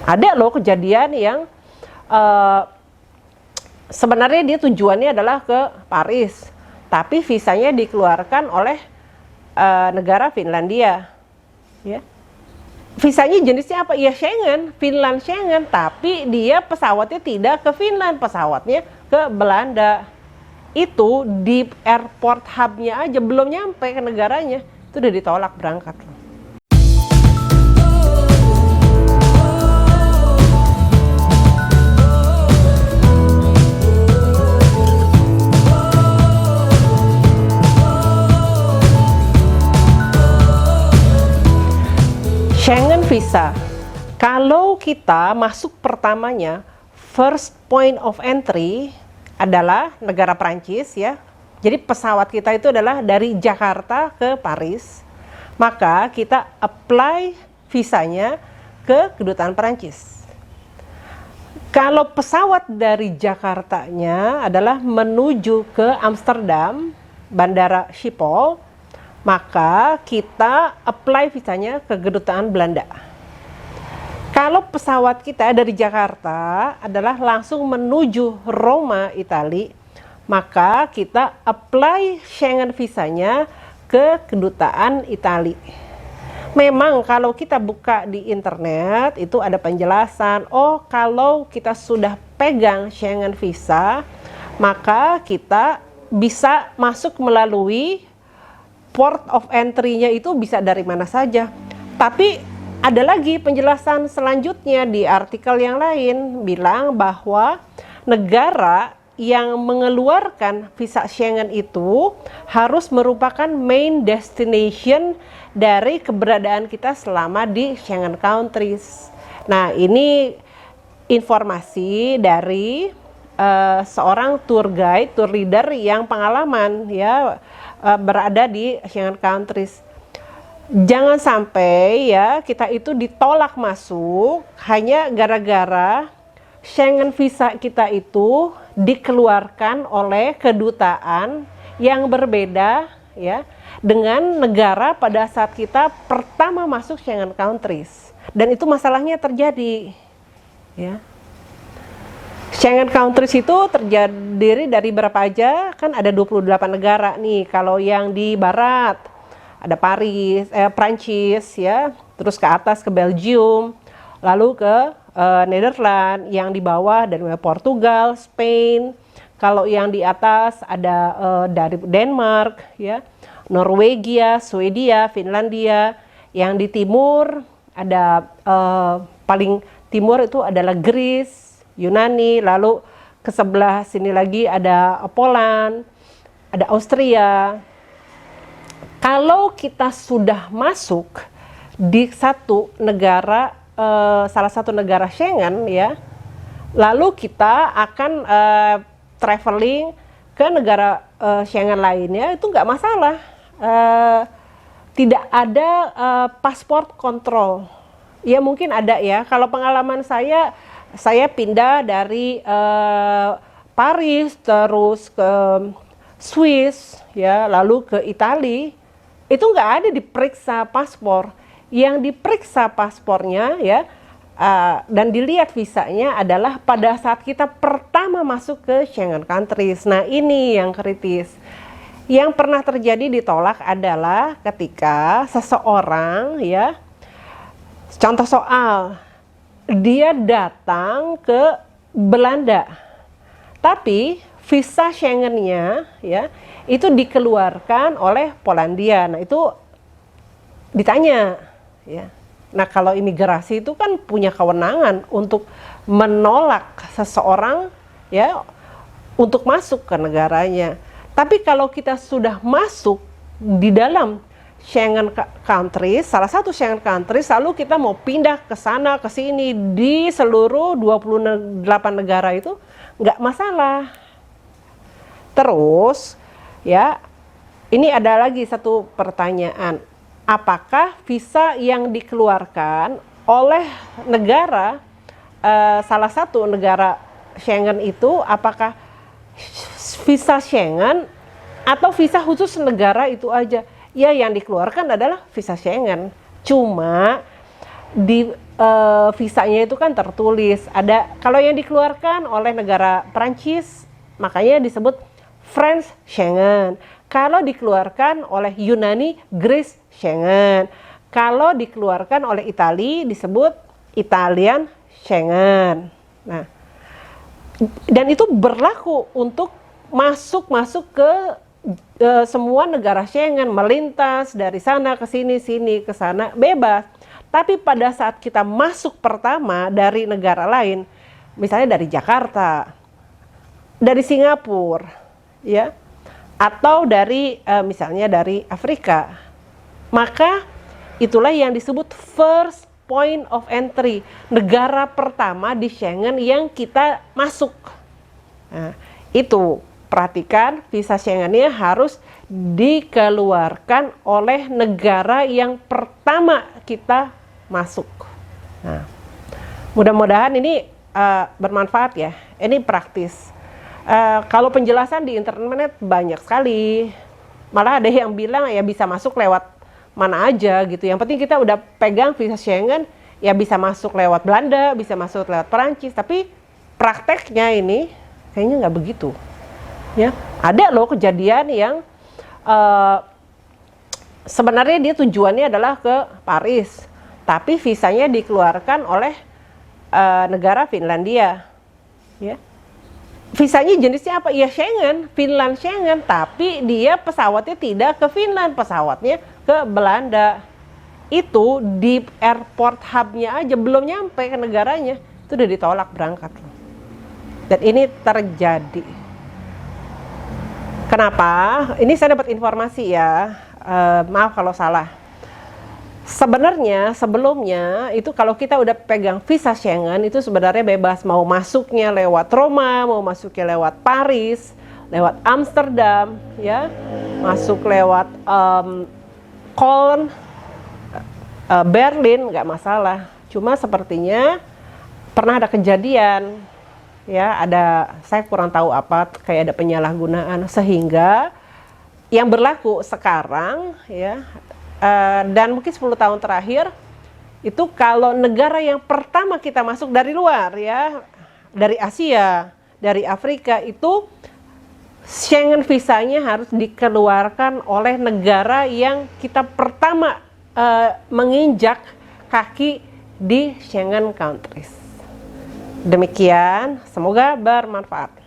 Ada loh kejadian yang sebenarnya dia tujuannya adalah ke Paris, tapi visanya dikeluarkan oleh negara Finlandia, ya. Visanya jenisnya apa? Ya Schengen, Finland Schengen, tapi dia pesawatnya tidak ke Finland, pesawatnya ke Belanda. Itu di airport hubnya aja belum nyampe ke negaranya, itu udah ditolak berangkat. Schengen visa, kalau kita masuk pertamanya, first point of entry adalah negara Prancis, ya. Jadi pesawat kita itu adalah dari Jakarta ke Paris, maka kita apply visanya ke kedutaan Prancis. Kalau pesawat dari Jakartanya adalah menuju ke Amsterdam, Bandara Schiphol, maka kita apply visanya ke kedutaan Belanda. Kalau pesawat kita dari Jakarta adalah langsung menuju Roma, Italia, maka kita apply Schengen visanya ke kedutaan Italia. Memang kalau kita buka di internet itu ada penjelasan, oh kalau kita sudah pegang Schengen visa, maka kita bisa masuk melalui port of entry-nya itu bisa dari mana saja. Tapi ada lagi penjelasan selanjutnya di artikel yang lain bilang bahwa negara yang mengeluarkan visa Schengen itu harus merupakan main destination dari keberadaan kita selama di Schengen countries. Nah, ini informasi dari seorang tour guide, tour leader yang pengalaman, ya, berada di Schengen countries. Jangan sampai ya kita itu ditolak masuk hanya gara-gara Schengen visa kita itu dikeluarkan oleh kedutaan yang berbeda, ya, dengan negara pada saat kita pertama masuk Schengen countries. Dan itu masalahnya terjadi, ya. Schengen countries itu terdiri dari berapa aja? Kan ada 28 negara nih. Kalau yang di barat ada Paris, Prancis, ya. Terus ke atas ke Belgium, lalu ke Netherlands, yang di bawah dan Portugal, Spain. Kalau yang di atas ada dari Denmark, ya, Norwegia, Swedia, Finlandia. Yang di timur ada paling timur itu adalah Greece, Yunani, lalu ke sebelah sini lagi ada Poland, ada Austria. Kalau kita sudah masuk di satu negara, salah satu negara Schengen, ya, lalu kita akan traveling ke negara Schengen lainnya, itu nggak masalah. Tidak ada paspor kontrol. Ya mungkin ada, ya. Kalau pengalaman saya pindah dari Paris terus ke Swiss, ya, lalu ke Italia, itu nggak ada diperiksa paspor. Yang diperiksa paspornya, ya, dan dilihat visanya adalah pada saat kita pertama masuk ke Schengen countries. Nah, ini yang kritis. Yang pernah terjadi ditolak adalah ketika seseorang, ya, contoh soal, dia datang ke Belanda, tapi visa Schengen-nya, ya, itu dikeluarkan oleh Polandia. Nah, itu ditanya, ya. Nah, kalau imigrasi itu kan punya kewenangan untuk menolak seseorang, ya, untuk masuk ke negaranya. Tapi kalau kita sudah masuk di dalam Schengen countries, salah satu Schengen countries, lalu kita mau pindah ke sana ke sini di seluruh 28 negara itu nggak masalah. Terus, ya, ini ada lagi satu pertanyaan. Apakah visa yang dikeluarkan oleh negara, salah satu negara Schengen itu, apakah visa Schengen atau visa khusus negara itu aja? Ya, yang dikeluarkan adalah visa Schengen. Cuma di visanya itu kan tertulis ada, kalau yang dikeluarkan oleh negara Prancis makanya disebut French Schengen, kalau dikeluarkan oleh Yunani Greece Schengen, kalau dikeluarkan oleh Italia disebut Italian Schengen. Nah, dan itu berlaku untuk masuk ke semua negara Schengen, melintas dari sana ke sini ke sana bebas. Tapi pada saat kita masuk pertama dari negara lain, misalnya dari Jakarta, dari Singapura, ya, atau dari misalnya dari Afrika, maka itulah yang disebut first point of entry, negara pertama di Schengen yang kita masuk. Nah, itu perhatikan, visa Schengen-nya harus dikeluarkan oleh negara yang pertama kita masuk. Nah, mudah-mudahan ini bermanfaat ya. Ini praktis. Kalau penjelasan di internet banyak sekali. Malah ada yang bilang ya bisa masuk lewat mana aja gitu. Yang penting kita udah pegang visa Schengen, ya bisa masuk lewat Belanda, bisa masuk lewat Perancis. Tapi prakteknya ini kayaknya nggak begitu. Ya, ada loh kejadian yang sebenarnya dia tujuannya adalah ke Paris, tapi visanya dikeluarkan oleh negara Finlandia, ya. Visanya jenisnya apa? Ya Schengen, Finland Schengen, tapi dia pesawatnya tidak ke Finland, pesawatnya ke Belanda. Itu di airport hubnya aja belum nyampe ke negaranya, itu udah ditolak berangkat. Dan ini terjadi. Kenapa? Ini saya dapat informasi ya, maaf kalau salah. Sebenarnya sebelumnya itu kalau kita udah pegang visa Schengen itu sebenarnya bebas, mau masuknya lewat Roma, mau masuknya lewat Paris, lewat Amsterdam, ya, masuk lewat Köln, Berlin, nggak masalah. Cuma sepertinya pernah ada kejadian, ya, ada, saya kurang tahu apa, kayak ada penyalahgunaan sehingga yang berlaku sekarang, ya. Dan mungkin 10 tahun terakhir itu kalau negara yang pertama kita masuk dari luar, ya, dari Asia, dari Afrika, itu Schengen visanya harus dikeluarkan oleh negara yang kita pertama menginjak kaki di Schengen countries. Demikian, semoga bermanfaat.